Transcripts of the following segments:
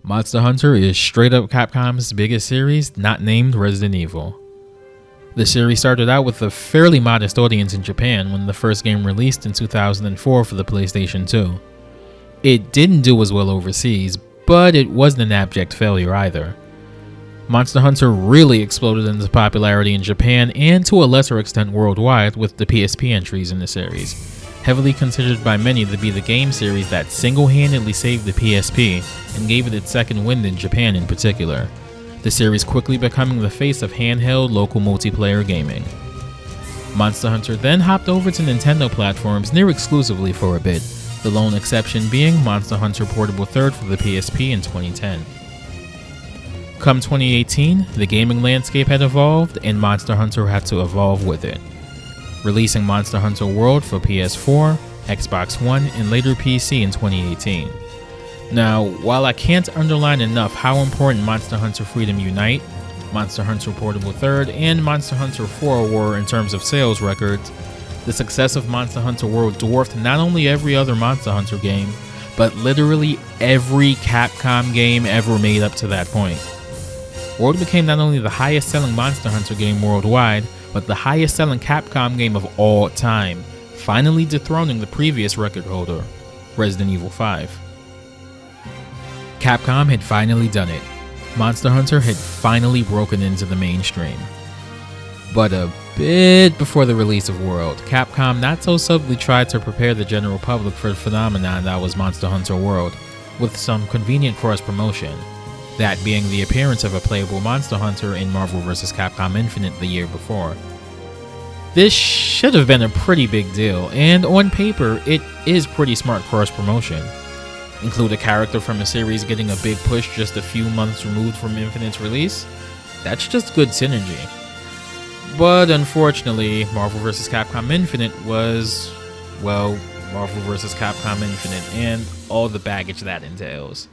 Monster Hunter is straight up Capcom's biggest series, not named Resident Evil. The series started out with a fairly modest audience in Japan when the first game released in 2004 for the PlayStation 2. It didn't do as well overseas, but it wasn't an abject failure either. Monster Hunter really exploded into popularity in Japan and to a lesser extent worldwide with the PSP entries in the series, heavily considered by many to be the game series that single-handedly saved the PSP and gave it its second wind in Japan in particular, the series quickly becoming the face of handheld local multiplayer gaming. Monster Hunter then hopped over to Nintendo platforms near exclusively for a bit, the lone exception being Monster Hunter Portable 3rd for the PSP in 2010. Come 2018, the gaming landscape had evolved and Monster Hunter had to evolve with it, releasing Monster Hunter World for PS4, Xbox One, and later PC in 2018. Now, while I can't underline enough how important Monster Hunter Freedom Unite, Monster Hunter Portable 3rd, and Monster Hunter 4 were in terms of sales records, the success of Monster Hunter World dwarfed not only every other Monster Hunter game, but literally every Capcom game ever made up to that point. World became not only the highest selling Monster Hunter game worldwide, but the highest selling Capcom game of all time, finally dethroning the previous record holder, Resident Evil 5. Capcom had finally done it. Monster Hunter had finally broken into the mainstream. But a bit before the release of World, Capcom not so subtly tried to prepare the general public for the phenomenon that was Monster Hunter World, with some convenient cross-promotion, that being the appearance of a playable Monster Hunter in Marvel vs. Capcom Infinite the year before. This should have been a pretty big deal, and on paper, it is pretty smart cross-promotion. Include a character from a series getting a big push just a few months removed from Infinite's release? That's just good synergy. But unfortunately, Marvel vs. Capcom Infinite was, well, Marvel vs. Capcom Infinite and all the baggage that entails.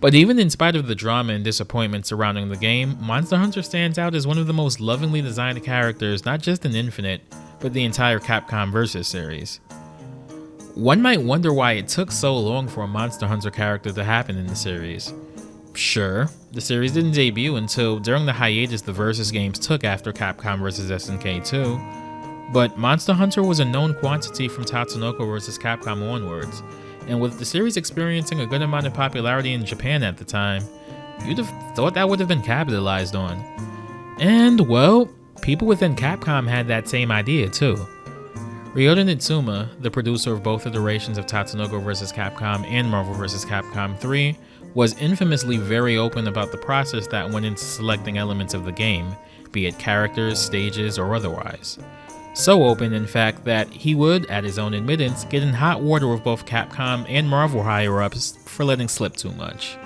But even in spite of the drama and disappointment surrounding the game, Monster Hunter stands out as one of the most lovingly designed characters not just in Infinite, but the entire Capcom Vs. series. One might wonder why it took so long for a Monster Hunter character to happen in the series. Sure, the series didn't debut until during the hiatus the Versus games took after Capcom vs. SNK 2, but Monster Hunter was a known quantity from Tatsunoko vs. Capcom onwards, and with the series experiencing a good amount of popularity in Japan at the time, you'd have thought that would have been capitalized on. And, well, people within Capcom had that same idea too. Ryota Nitsuma, the producer of both iterations of Tatsunoko vs. Capcom and Marvel vs. Capcom 3, was infamously very open about the process that went into selecting elements of the game, be it characters, stages, or otherwise. So open, in fact, that he would, at his own admittance, get in hot water with both Capcom and Marvel higher-ups for letting slip too much.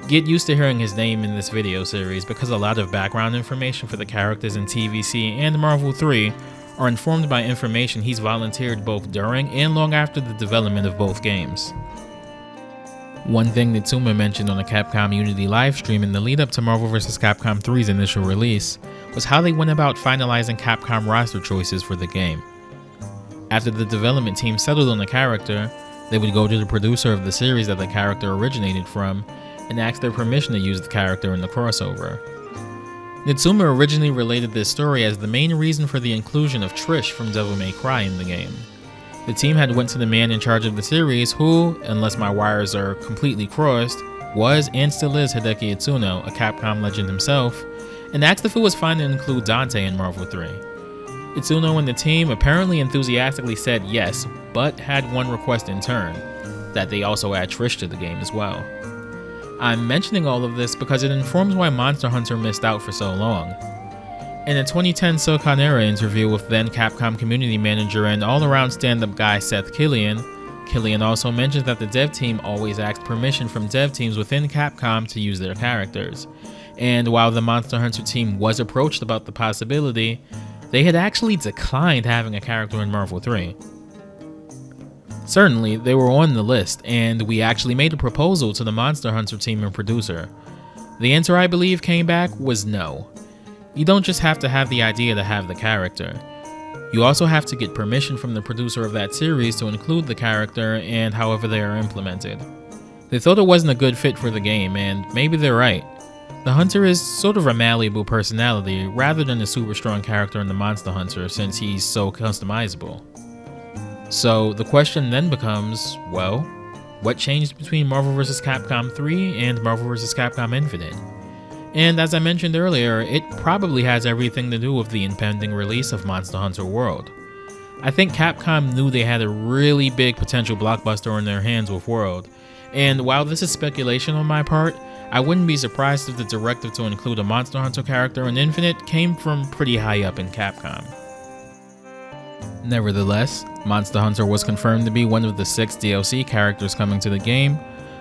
Get used to hearing his name in this video series because a lot of background information for the characters in TVC and Marvel 3 are informed by information he's volunteered both during and long after the development of both games. One thing Nitsuma mentioned on a Capcom Unity livestream in the lead up to Marvel vs. Capcom 3's initial release was how they went about finalizing Capcom roster choices for the game. After the development team settled on a character, they would go to the producer of the series that the character originated from and ask their permission to use the character in the crossover. Nitsuma originally related this story as the main reason for the inclusion of Trish from Devil May Cry in the game. The team had went to the man in charge of the series who, unless my wires are completely crossed, was and still is Hideki Itsuno, a Capcom legend himself, and asked if it was fine to include Dante in Marvel 3. Itsuno and the team apparently enthusiastically said yes, but had one request in turn, that they also add Trish to the game as well. I'm mentioning all of this because it informs why Monster Hunter missed out for so long. In a 2010 Silicon Era interview with then Capcom community manager and all-around stand-up guy Seth Killian also mentions that the dev team always asked permission from dev teams within Capcom to use their characters. And while the Monster Hunter team was approached about the possibility, they had actually declined having a character in Marvel 3. Certainly, they were on the list, and we actually made a proposal to the Monster Hunter team and producer. The answer I believe came back was no. You don't just have to have the idea to have the character. You also have to get permission from the producer of that series to include the character and however they are implemented. They thought it wasn't a good fit for the game, and maybe they're right. The Hunter is sort of a malleable personality rather than a super strong character in the Monster Hunter since he's so customizable. So the question then becomes, well, what changed between Marvel vs. Capcom 3 and Marvel vs. Capcom Infinite? And as I mentioned earlier, it probably has everything to do with the impending release of Monster Hunter World. I think Capcom knew they had a really big potential blockbuster in their hands with World, and while this is speculation on my part, I wouldn't be surprised if the directive to include a Monster Hunter character in Infinite came from pretty high up in Capcom. Nevertheless, Monster Hunter was confirmed to be one of the 6 DLC characters coming to the game,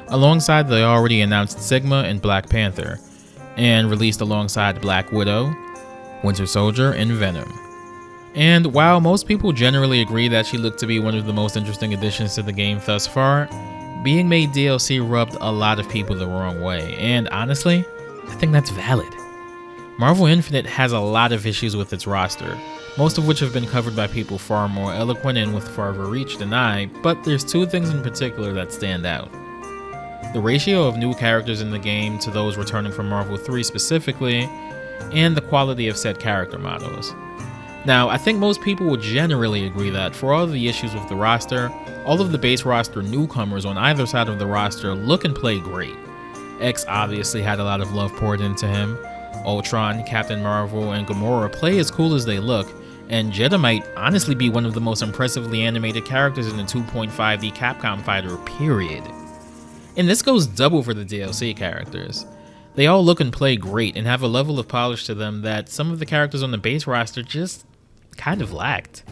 alongside the already announced Sigma and Black Panther, and released alongside Black Widow, Winter Soldier, and Venom. And while most people generally agree that she looked to be one of the most interesting additions to the game thus far, being made DLC rubbed a lot of people the wrong way, and honestly, I think that's valid. Marvel Infinite has a lot of issues with its roster, most of which have been covered by people far more eloquent and with farther reach than I, but there's 2 things in particular that stand out. The ratio of new characters in the game to those returning from Marvel 3 specifically, and the quality of said character models. Now, I think most people would generally agree that for all of the issues with the roster, all of the base roster newcomers on either side of the roster look and play great. X obviously had a lot of love poured into him, Ultron, Captain Marvel, and Gamora play as cool as they look, and Jedha might honestly be one of the most impressively animated characters in the 2.5D Capcom fighter, period. And this goes double for the DLC characters. They all look and play great and have a level of polish to them that some of the characters on the base roster just kind of lacked.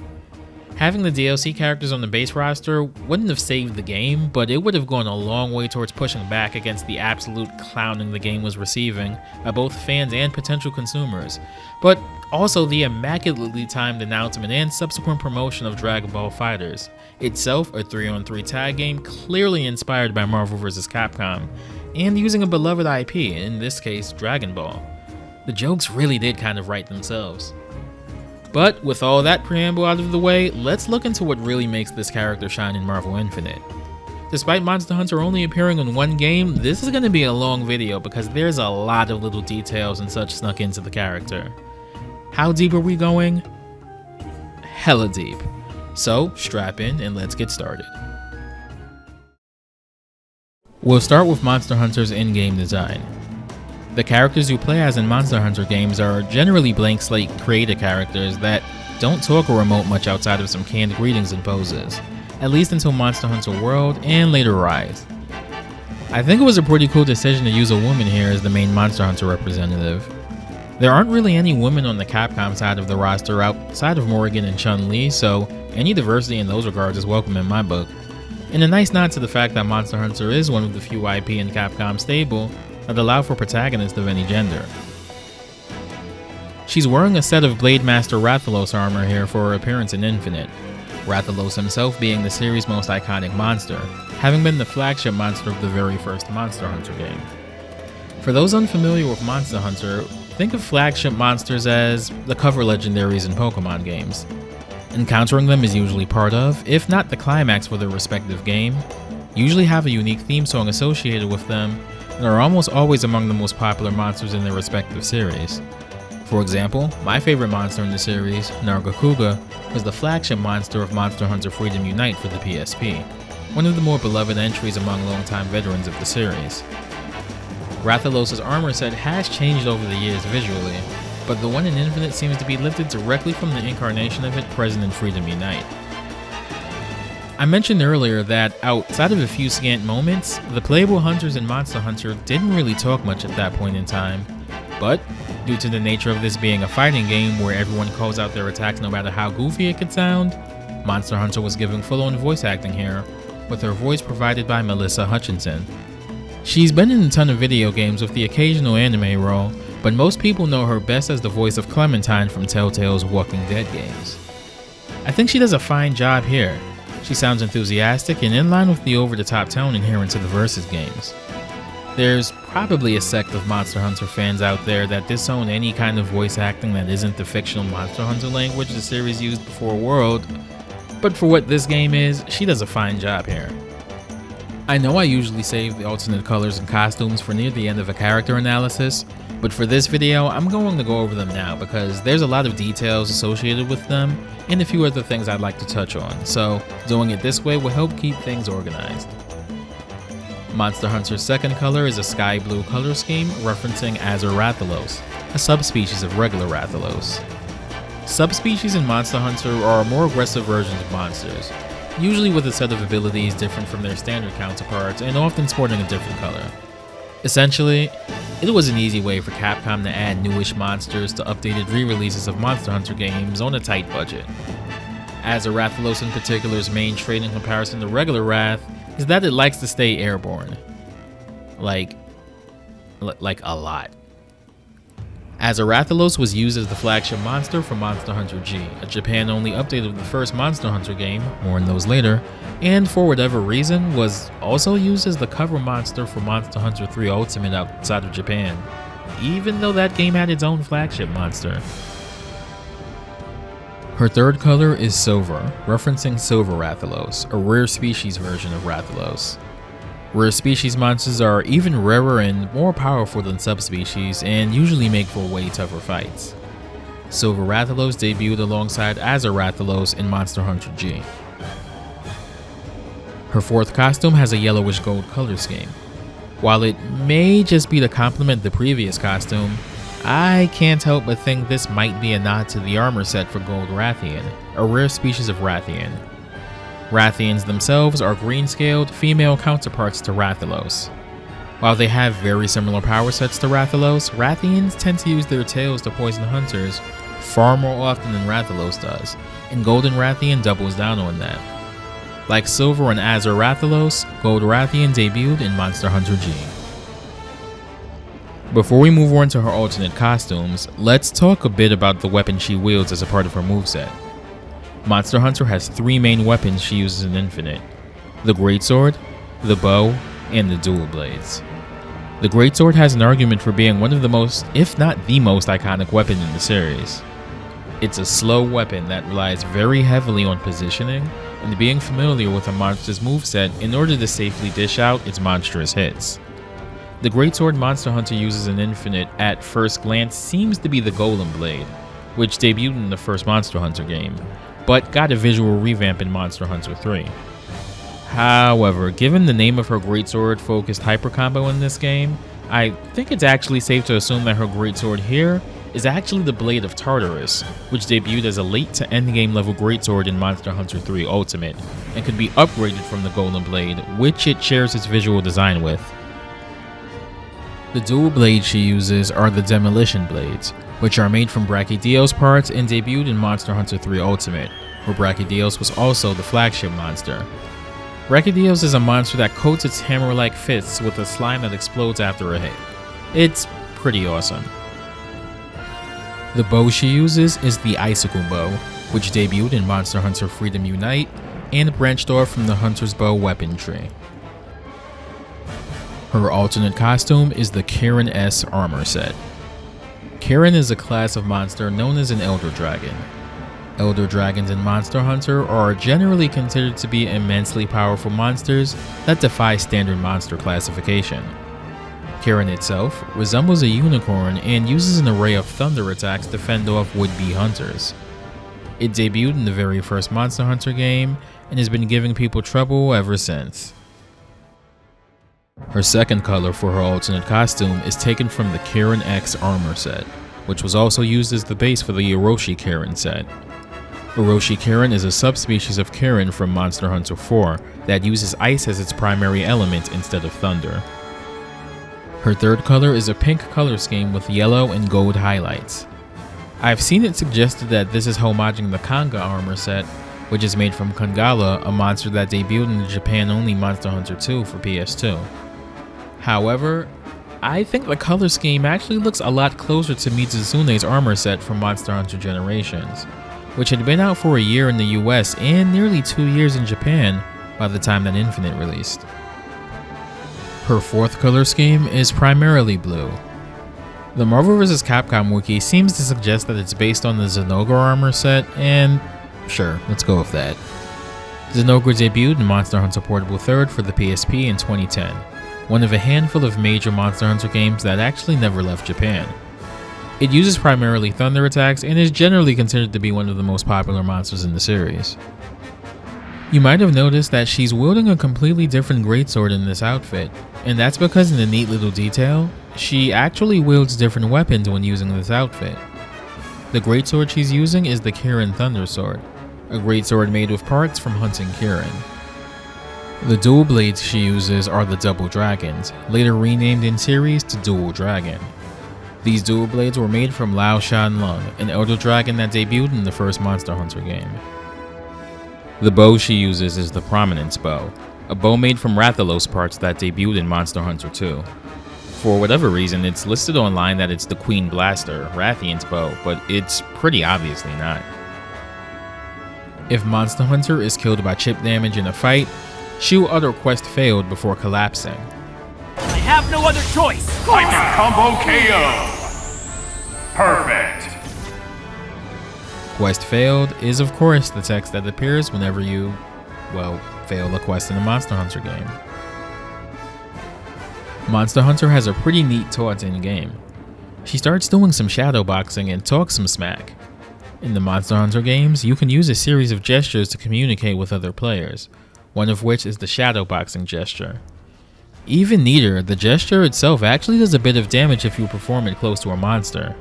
Having the DLC characters on the base roster wouldn't have saved the game, but it would have gone a long way towards pushing back against the absolute clowning the game was receiving by both fans and potential consumers, but also the immaculately timed announcement and subsequent promotion of Dragon Ball FighterZ, itself a 3-on-3 tag game clearly inspired by Marvel vs. Capcom, and using a beloved IP, in this case Dragon Ball. The jokes really did kind of write themselves. But with all that preamble out of the way, let's look into what really makes this character shine in Marvel Infinite. Despite Monster Hunter only appearing in 1 game, this is going to be a long video because there's a lot of little details and such snuck into the character. How deep are we going? Hella deep. So strap in and let's get started. We'll start with Monster Hunter's in-game design. The characters you play as in Monster Hunter games are generally blank slate created characters that don't talk or emote much outside of some canned greetings and poses, at least until Monster Hunter World and later Rise. I think it was a pretty cool decision to use a woman here as the main Monster Hunter representative. There aren't really any women on the Capcom side of the roster outside of Morrigan and Chun-Li, so any diversity in those regards is welcome in my book. And a nice nod to the fact that Monster Hunter is one of the few IP in Capcom stable that allow for protagonists of any gender. She's wearing a set of Blade Master Rathalos armor here for her appearance in Infinite, Rathalos himself being the series' most iconic monster, having been the flagship monster of the very first Monster Hunter game. For those unfamiliar with Monster Hunter, think of flagship monsters as the cover legendaries in Pokemon games. Encountering them is usually part of, if not the climax for their respective game, usually have a unique theme song associated with them, and are almost always among the most popular monsters in their respective series. For example, my favorite monster in the series, Nargacuga, was the flagship monster of Monster Hunter Freedom Unite for the PSP, one of the more beloved entries among longtime veterans of the series. Rathalos' armor set has changed over the years visually, but the one in Infinite seems to be lifted directly from the incarnation of it present in Freedom Unite. I mentioned earlier that outside of a few scant moments, the playable hunters in Monster Hunter didn't really talk much at that point in time, but due to the nature of this being a fighting game where everyone calls out their attacks no matter how goofy it could sound, Monster Hunter was given full-on voice acting here, with her voice provided by Melissa Hutchinson. She's been in a ton of video games with the occasional anime role, but most people know her best as the voice of Clementine from Telltale's Walking Dead games. I think she does a fine job here. She sounds enthusiastic and in line with the over-the-top tone inherent to the Versus games. There's probably a sect of Monster Hunter fans out there that disown any kind of voice acting that isn't the fictional Monster Hunter language the series used before World, but for what this game is, she does a fine job here. I know I usually save the alternate colors and costumes for near the end of a character analysis, but for this video, I'm going to go over them now because there's a lot of details associated with them and a few other things I'd like to touch on, so doing it this way will help keep things organized. Monster Hunter's second color is a sky blue color scheme referencing Azure Rathalos, a subspecies of regular Rathalos. Subspecies in Monster Hunter are more aggressive versions of monsters, usually with a set of abilities different from their standard counterparts and often sporting a different color. Essentially, it was an easy way for Capcom to add newish monsters to updated re-releases of Monster Hunter games on a tight budget. Azure Rathalos in particular's main trait in comparison to regular Wrath is that it likes to stay airborne. Like a lot. Azure Rathalos was used as the flagship monster for Monster Hunter G, a Japan-only update of the first Monster Hunter game, more on those later, and for whatever reason was also used as the cover monster for Monster Hunter 3 Ultimate outside of Japan, even though that game had its own flagship monster. Her third color is Silver, referencing Silver Rathalos, a rare species version of Rathalos. Rare species monsters are even rarer and more powerful than subspecies and usually make for way tougher fights. Silver Rathalos debuted alongside Azure Rathalos in Monster Hunter G. Her fourth costume has a yellowish gold color scheme. While it may just be to complement the previous costume, I can't help but think this might be a nod to the armor set for Gold Rathian, a rare species of Rathian. Rathians themselves are green-scaled female counterparts to Rathalos. While they have very similar power sets to Rathalos, Rathians tend to use their tails to poison hunters far more often than Rathalos does, and Golden Rathian doubles down on that. Like Silver and Azure Rathalos, Gold Rathian debuted in Monster Hunter G. Before we move on to her alternate costumes, let's talk a bit about the weapon she wields as a part of her moveset. Monster Hunter has three main weapons she uses in Infinite: the Greatsword, the Bow, and the Dual Blades. The Greatsword has an argument for being one of the most, if not the most iconic weapon in the series. It's a slow weapon that relies very heavily on positioning and being familiar with a monster's moveset in order to safely dish out its monstrous hits. The Greatsword Monster Hunter uses in Infinite at first glance seems to be the Golem Blade, which debuted in the first Monster Hunter game, but got a visual revamp in Monster Hunter 3. However, given the name of her Greatsword-focused hyper combo in this game, I think it's actually safe to assume that her Greatsword here is actually the Blade of Tartarus, which debuted as a late to endgame level Greatsword in Monster Hunter 3 Ultimate, and could be upgraded from the Golem Blade, which it shares its visual design with. The dual blades she uses are the Demolition Blades, which are made from Brachydios parts and debuted in Monster Hunter 3 Ultimate, where Brachydios was also the flagship monster. Brachydios is a monster that coats its hammer-like fists with a slime that explodes after a hit. It's pretty awesome. The bow she uses is the Icicle Bow, which debuted in Monster Hunter Freedom Unite and branched off from the Hunter's Bow weapon tree. Her alternate costume is the Kirin S armor set. Kirin is a class of monster known as an Elder Dragon. Elder Dragons in Monster Hunter are generally considered to be immensely powerful monsters that defy standard monster classification. Kirin itself resembles a unicorn and uses an array of thunder attacks to fend off would-be hunters. It debuted in the very first Monster Hunter game and has been giving people trouble ever since. Her second color for her alternate costume is taken from the Kirin X armor set, which was also used as the base for the Orochi Kirin set. Orochi Kirin is a subspecies of Kirin from Monster Hunter 4 that uses ice as its primary element instead of thunder. Her third color is a pink color scheme with yellow and gold highlights. I've seen it suggested that this is homaging the Kanga armor set, which is made from Kangala, a monster that debuted in the Japan-only Monster Hunter 2 for PS2. However, I think the color scheme actually looks a lot closer to Mitsuzune's armor set from Monster Hunter Generations, which had been out for a year in the US and nearly 2 years in Japan by the time that Infinite released. Her fourth color scheme is primarily blue. The Marvel vs. Capcom wiki seems to suggest that it's based on the Zenogre armor set, and sure, let's go with that. Zinogre debuted in Monster Hunter Portable 3rd for the PSP in 2010, one of a handful of major Monster Hunter games that actually never left Japan. It uses primarily thunder attacks and is generally considered to be one of the most popular monsters in the series. You might have noticed that she's wielding a completely different greatsword in this outfit, and that's because in a neat little detail, she actually wields different weapons when using this outfit. The greatsword she's using is the Kirin Thunder Sword, a greatsword made with parts from hunting Kirin. The dual blades she uses are the Double Dragons, later renamed in series to Dual Dragon. These dual blades were made from Lao Shan Lung, an elder dragon that debuted in the first Monster Hunter game. The bow she uses is the Prominence Bow, a bow made from Rathalos parts that debuted in Monster Hunter 2. For whatever reason, it's listed online that it's the Queen Blaster, Rathian's bow, but it's pretty obviously not. If Monster Hunter is killed by chip damage in a fight, she will utter quest failed before collapsing. I have no other choice! Hyper Combo KO! Perfect! Quest failed is of course the text that appears whenever you, fail a quest in a Monster Hunter game. Monster Hunter has a pretty neat taunt in game. She starts doing some shadow boxing and talks some smack. In the Monster Hunter games, you can use a series of gestures to communicate with other players, one of which is the shadow boxing gesture. Even neater, the gesture itself actually does a bit of damage if you perform it close to a monster.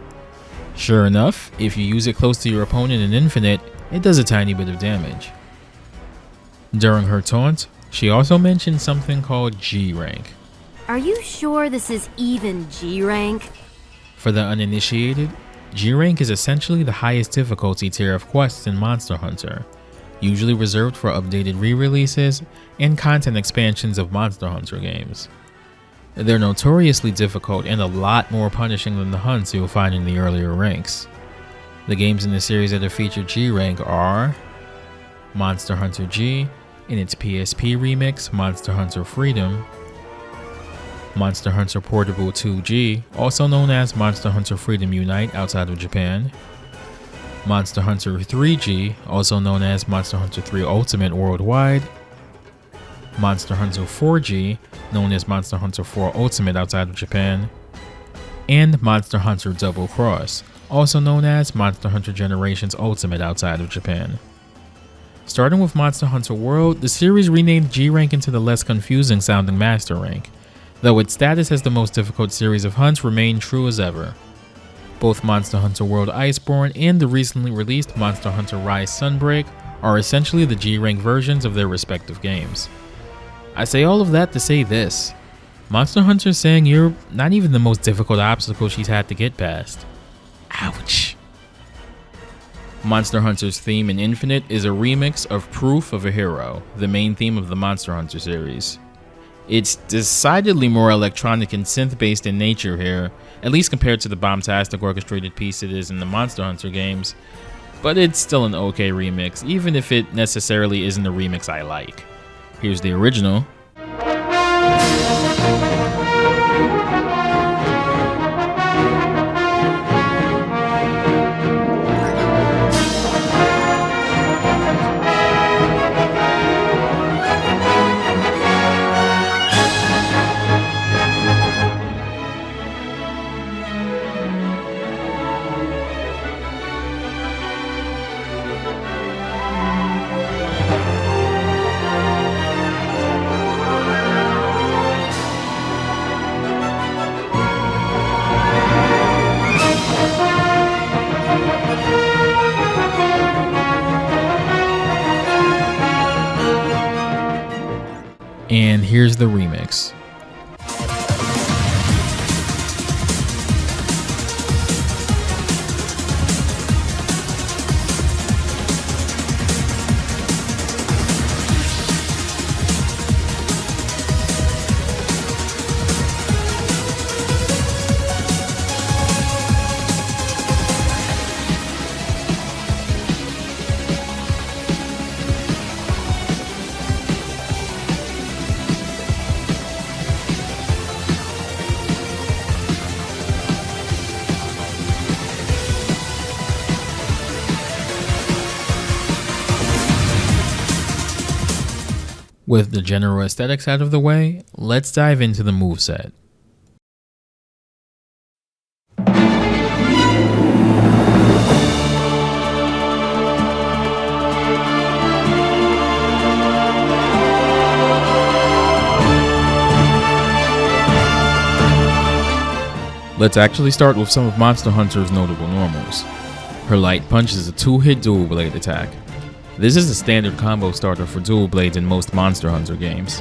Sure enough, if you use it close to your opponent in Infinite, it does a tiny bit of damage. During her taunt, she also mentioned something called G rank. Are you sure this is even G rank? For the uninitiated, G rank is essentially the highest difficulty tier of quests in Monster Hunter, usually reserved for updated re-releases and content expansions of Monster Hunter games. They're notoriously difficult and a lot more punishing than the hunts you'll find in the earlier ranks. The games in the series that have featured G rank are Monster Hunter G in its PSP remix Monster Hunter Freedom, Monster Hunter Portable 2G, also known as Monster Hunter Freedom Unite outside of Japan, Monster Hunter 3G, also known as Monster Hunter 3 Ultimate worldwide, Monster Hunter 4G, known as Monster Hunter 4 Ultimate outside of Japan, and Monster Hunter Double Cross, also known as Monster Hunter Generations Ultimate outside of Japan. Starting with Monster Hunter World, the series renamed G rank into the less confusing sounding Master rank, though its status as the most difficult series of hunts remained true as ever. Both Monster Hunter World Iceborne and the recently released Monster Hunter Rise Sunbreak are essentially the G rank versions of their respective games. I say all of that to say this: Monster Hunter's saying you're not even the most difficult obstacle she's had to get past. Ouch. Monster Hunter's theme in Infinite is a remix of Proof of a Hero, the main theme of the Monster Hunter series. It's decidedly more electronic and synth-based in nature here, at least compared to the bombastic orchestrated piece it is in the Monster Hunter games, but it's still an okay remix, even if it necessarily isn't a remix I like. Here's the original. And here's the remix. With the general aesthetics out of the way, let's dive into the moveset. Let's actually start with some of Monster Hunter's notable normals. Her light punch is a 2-hit dual blade attack. This is the standard combo starter for dual blades in most Monster Hunter games.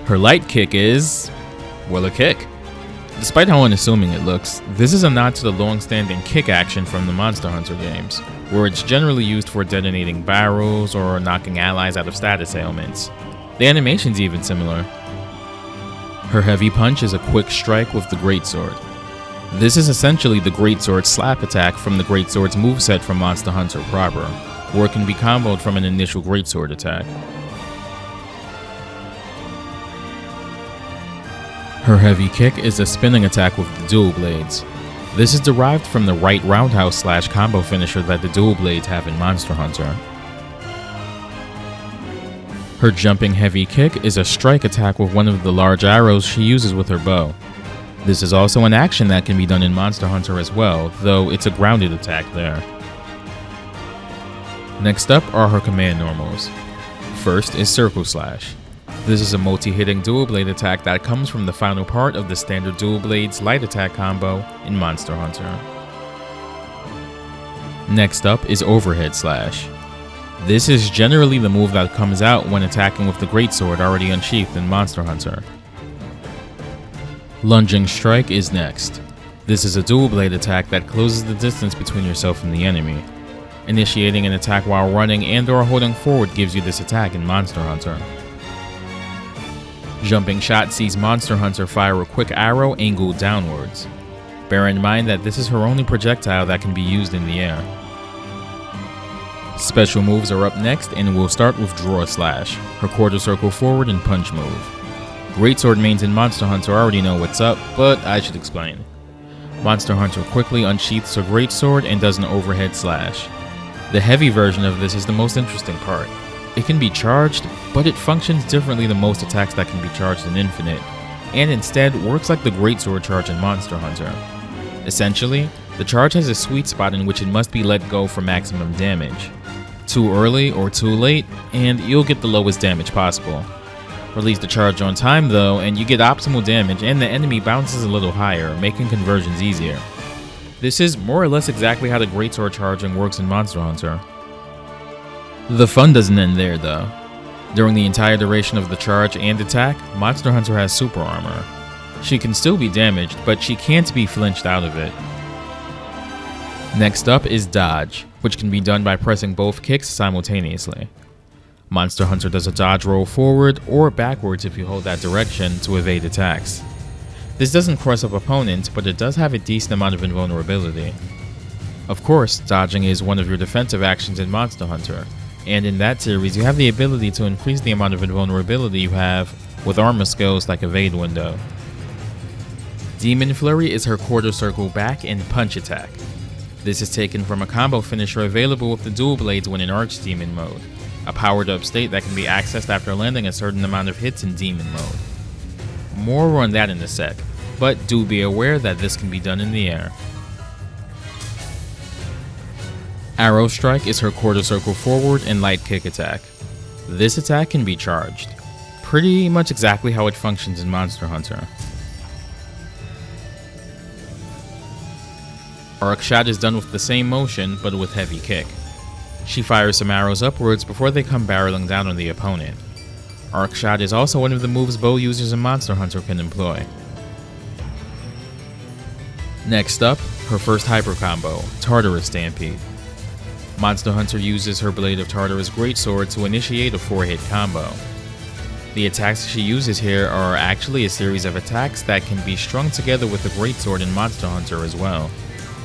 Her light kick is, well, a kick. Despite how unassuming it looks, this is a nod to the long-standing kick action from the Monster Hunter games, where it's generally used for detonating barrels or knocking allies out of status ailments. The animation's even similar. Her heavy punch is a quick strike with the greatsword. This is essentially the greatsword slap attack from the greatsword's moveset from Monster Hunter proper, where it can be comboed from an initial greatsword attack. Her heavy kick is a spinning attack with the dual blades. This is derived from the right roundhouse slash combo finisher that the dual blades have in Monster Hunter. Her jumping heavy kick is a strike attack with one of the large arrows she uses with her bow. This is also an action that can be done in Monster Hunter as well, though it's a grounded attack there. Next up are her command normals. First is Circle Slash. This is a multi-hitting dual blade attack that comes from the final part of the standard dual blades light attack combo in Monster Hunter. Next up is Overhead Slash. This is generally the move that comes out when attacking with the greatsword already unsheathed in Monster Hunter. Lunging Strike is next. This is a dual blade attack that closes the distance between yourself and the enemy. Initiating an attack while running and or holding forward gives you this attack in Monster Hunter. Jumping Shot sees Monster Hunter fire a quick arrow angled downwards. Bear in mind that this is her only projectile that can be used in the air. Special moves are up next, and we'll start with Draw Slash, her quarter circle forward and punch move. Greatsword mains in Monster Hunter already know what's up, but I should explain. Monster Hunter quickly unsheaths her greatsword and does an overhead slash. The heavy version of this is the most interesting part. It can be charged, but it functions differently than most attacks that can be charged in Infinite, and instead works like the greatsword charge in Monster Hunter. Essentially, the charge has a sweet spot in which it must be let go for maximum damage. Too early or too late, and you'll get the lowest damage possible. Release the charge on time though, and you get optimal damage and the enemy bounces a little higher, making conversions easier. This is more or less exactly how the greatsword charging works in Monster Hunter. The fun doesn't end there though. During the entire duration of the charge and attack, Monster Hunter has super armor. She can still be damaged, but she can't be flinched out of it. Next up is Dodge, which can be done by pressing both kicks simultaneously. Monster Hunter does a dodge roll forward or backwards if you hold that direction to evade attacks. This doesn't cross up opponents, but it does have a decent amount of invulnerability. Of course, dodging is one of your defensive actions in Monster Hunter, and in that series you have the ability to increase the amount of invulnerability you have with armor skills like Evade Window. Demon Flurry is her quarter circle back and punch attack. This is taken from a combo finisher available with the dual blades when in Archdemon mode, a powered up state that can be accessed after landing a certain amount of hits in Demon mode. More on that in a sec, but do be aware that this can be done in the air. Arrow Strike is her quarter circle forward and light kick attack. This attack can be charged, pretty much exactly how it functions in Monster Hunter. Arc Shot is done with the same motion, but with heavy kick. She fires some arrows upwards before they come barreling down on the opponent. Arc Shot is also one of the moves bow users in Monster Hunter can employ. Next up, her first hyper combo, Tartarus Stampede. Monster Hunter uses her Blade of Tartarus Greatsword to initiate a 4-hit combo. The attacks she uses here are actually a series of attacks that can be strung together with the Greatsword in Monster Hunter as well.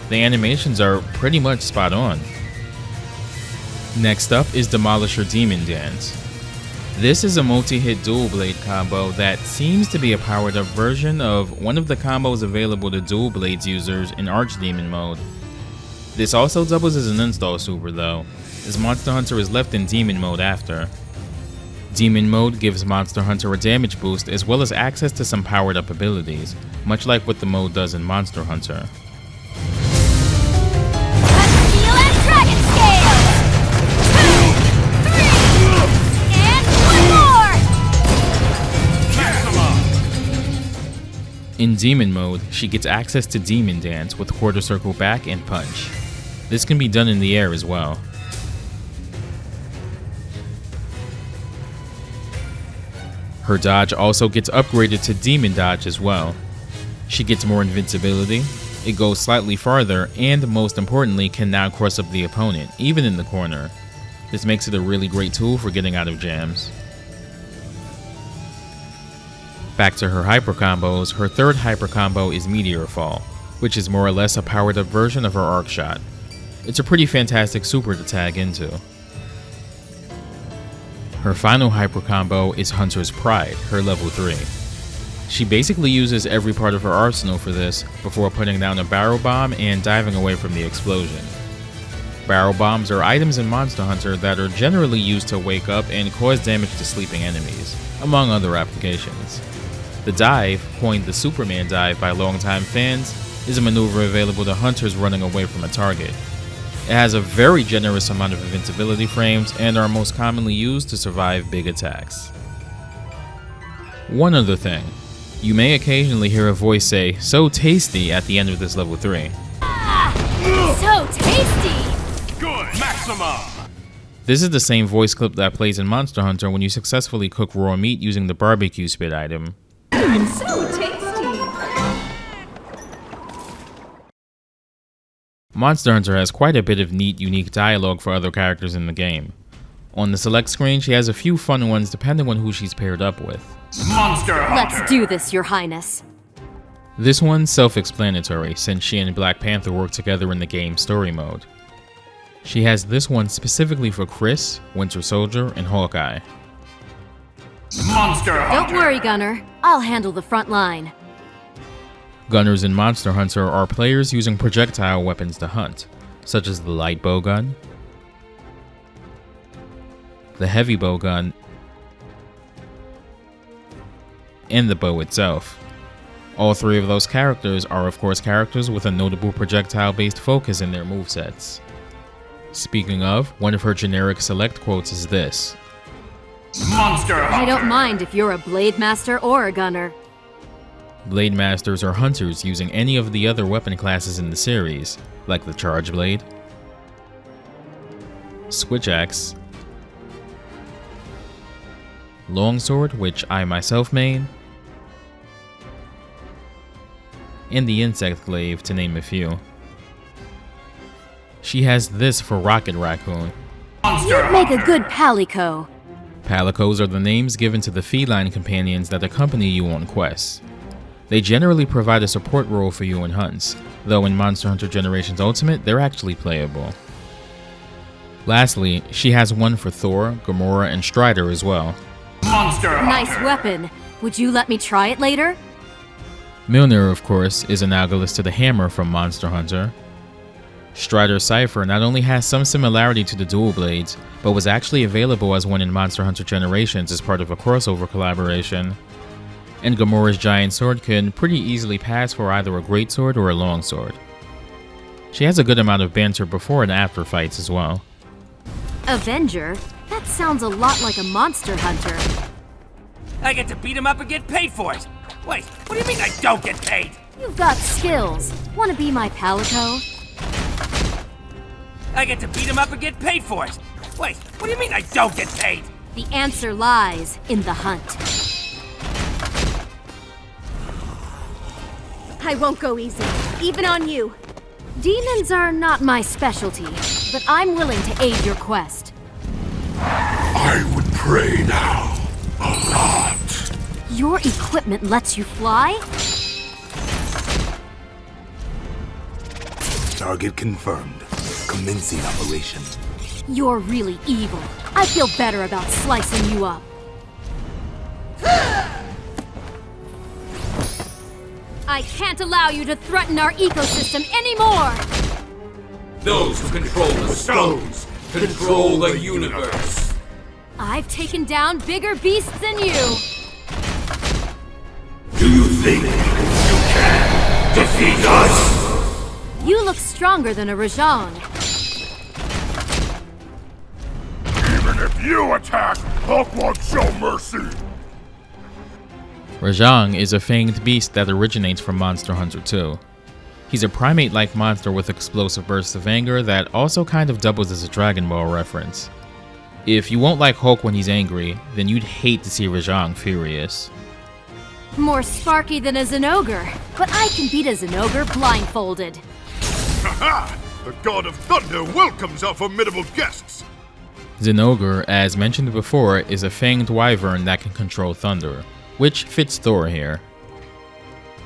The animations are pretty much spot on. Next up is Demolisher Demon Dance. This is a multi-hit dual blade combo that seems to be a powered up version of one of the combos available to dual blades users in Archdemon mode. This also doubles as an install super though, as Monster Hunter is left in Demon mode after. Demon Mode gives Monster Hunter a damage boost as well as access to some powered up abilities, much like what the mode does in Monster Hunter. Steel and Dragon Scale! 2, 3, and one more! Maximum! In Demon Mode, she gets access to Demon Dance with Quarter Circle Back and Punch. This can be done in the air as well. Her dodge also gets upgraded to Demon Dodge as well. She gets more invincibility, it goes slightly farther, and most importantly can now cross up the opponent, even in the corner. This makes it a really great tool for getting out of jams. Back to her hyper combos, her third hyper combo is Meteor Fall, which is more or less a powered up version of her arc shot. It's a pretty fantastic super to tag into. Her final hyper combo is Hunter's Pride, her level 3. She basically uses every part of her arsenal for this before putting down a barrel bomb and diving away from the explosion. Barrel bombs are items in Monster Hunter that are generally used to wake up and cause damage to sleeping enemies, among other applications. The dive, coined the Superman dive by longtime fans, is a maneuver available to hunters running away from a target. It has a very generous amount of invincibility frames and are most commonly used to survive big attacks. One other thing, you may occasionally hear a voice say, "So tasty" at the end of this level 3. So tasty! Good! Maximum! This is the same voice clip that plays in Monster Hunter when you successfully cook raw meat using the barbecue spit item. So tasty! Monster Hunter has quite a bit of neat, unique dialogue for other characters in the game. On the select screen, she has a few fun ones depending on who she's paired up with. Monster Hunter! Let's do this, Your Highness. This one's self-explanatory since she and Black Panther work together in the game's story mode. She has this one specifically for Chris, Winter Soldier, and Hawkeye. Monster Hunter! Don't worry, Gunner. I'll handle the front line. Gunners in Monster Hunter are players using projectile weapons to hunt, such as the light bowgun, the heavy bowgun, and the bow itself. All three of those characters are of course characters with a notable projectile-based focus in their movesets. Speaking of, one of her generic select quotes is this: Monster Hunter! I don't mind if you're a Blade Master or a Gunner. Blade Masters are hunters using any of the other weapon classes in the series, like the Charge Blade, Switch Axe, Longsword, which I myself main, and the Insect Glaive, to name a few. She has this for Rocket Raccoon. Monster You'd make a Hunter! good Palico. Palicos are the names given to the feline companions that accompany you on quests. They generally provide a support role for you in hunts, though in Monster Hunter Generations Ultimate, they're actually playable. Lastly, she has one for Thor, Gamora, and Strider as well. Monster Hunter! Nice weapon. Would you let me try it later? Milner, of course, is analogous to the hammer from Monster Hunter. Strider Cypher not only has some similarity to the dual blades, but was actually available as one in Monster Hunter Generations as part of a crossover collaboration. And Gamora's giant sword can pretty easily pass for either a greatsword or a longsword. She has a good amount of banter before and after fights as well. Avenger? That sounds a lot like a Monster Hunter. I get to beat him up and get paid for it. Wait, what do you mean I don't get paid? You've got skills. Want to be my Palico? I get to beat him up and get paid for it. Wait, what do you mean I don't get paid? The answer lies in the hunt. I won't go easy, even on you. Demons are not my specialty, but I'm willing to aid your quest. I would pray now. A lot. Your equipment lets you fly? Target confirmed. Commencing operation. You're really evil. I feel better about slicing you up. I can't allow you to threaten our ecosystem anymore! Those who control the stones control the universe. I've taken down bigger beasts than you! Do you think you can defeat us? You look stronger than a Rajang. Even if you attack, Hulk won't show mercy. Rajang is a fanged beast that originates from Monster Hunter 2. He's a primate-like monster with explosive bursts of anger that also kind of doubles as a Dragon Ball reference. If you won't like Hulk when he's angry, then you'd hate to see Rajang furious. More sparky than a Zenogre, but I can beat a Zenogre blindfolded. Haha! The God of Thunder welcomes our formidable guests! Zenogre, as mentioned before, is a fanged wyvern that can control thunder, which fits Thor here.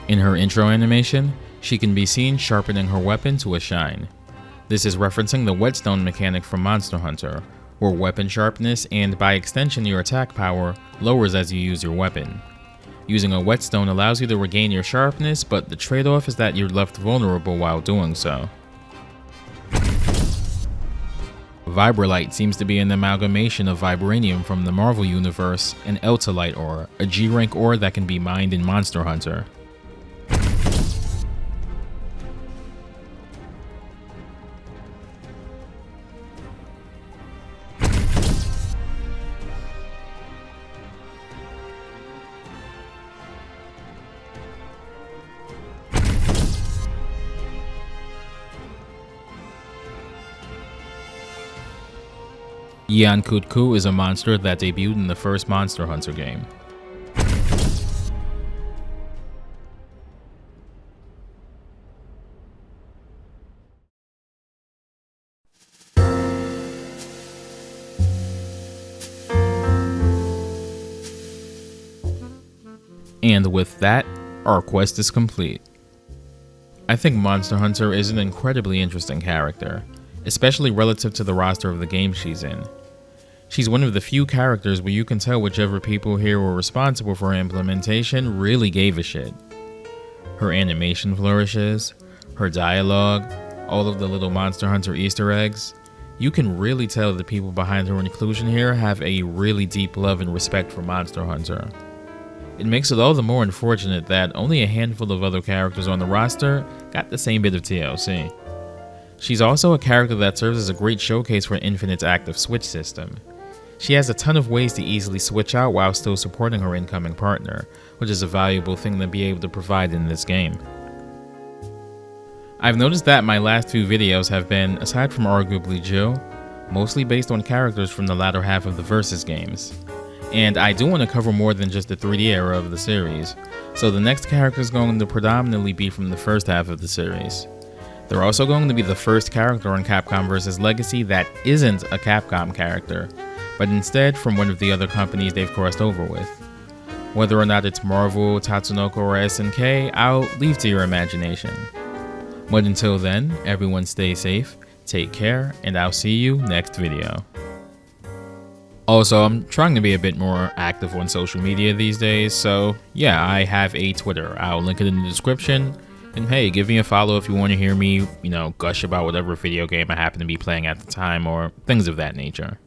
In her intro animation, she can be seen sharpening her weapon to a shine. This is referencing the whetstone mechanic from Monster Hunter, where weapon sharpness and by extension your attack power lowers as you use your weapon. Using a whetstone allows you to regain your sharpness, but the trade-off is that you're left vulnerable while doing so. Vibrolite seems to be an amalgamation of Vibranium from the Marvel Universe and Eltalite ore, a G-rank ore that can be mined in Monster Hunter. Yian-Kut-Ku is a monster that debuted in the first Monster Hunter game. And with that, our quest is complete. I think Monster Hunter is an incredibly interesting character, especially relative to the roster of the game she's in. She's one of the few characters where you can tell whichever people here were responsible for her implementation really gave a shit. Her animation flourishes, her dialogue, all of the little Monster Hunter Easter eggs. You can really tell the people behind her inclusion here have a really deep love and respect for Monster Hunter. It makes it all the more unfortunate that only a handful of other characters on the roster got the same bit of TLC. She's also a character that serves as a great showcase for Infinite's active switch system. She has a ton of ways to easily switch out while still supporting her incoming partner, which is a valuable thing to be able to provide in this game. I've noticed that my last few videos have been, aside from arguably Jill, mostly based on characters from the latter half of the Versus games. And I do want to cover more than just the 3D era of the series, so the next character is going to predominantly be from the first half of the series. They're also going to be the first character on Capcom vs. Legacy that isn't a Capcom character, but instead from one of the other companies they've crossed over with. Whether or not it's Marvel, Tatsunoko, or SNK, I'll leave to your imagination. But until then, everyone stay safe, take care, and I'll see you next video. Also, I'm trying to be a bit more active on social media these days, so yeah, I have a Twitter. I'll link it in the description. And hey, give me a follow if you want to hear me, gush about whatever video game I happen to be playing at the time or things of that nature.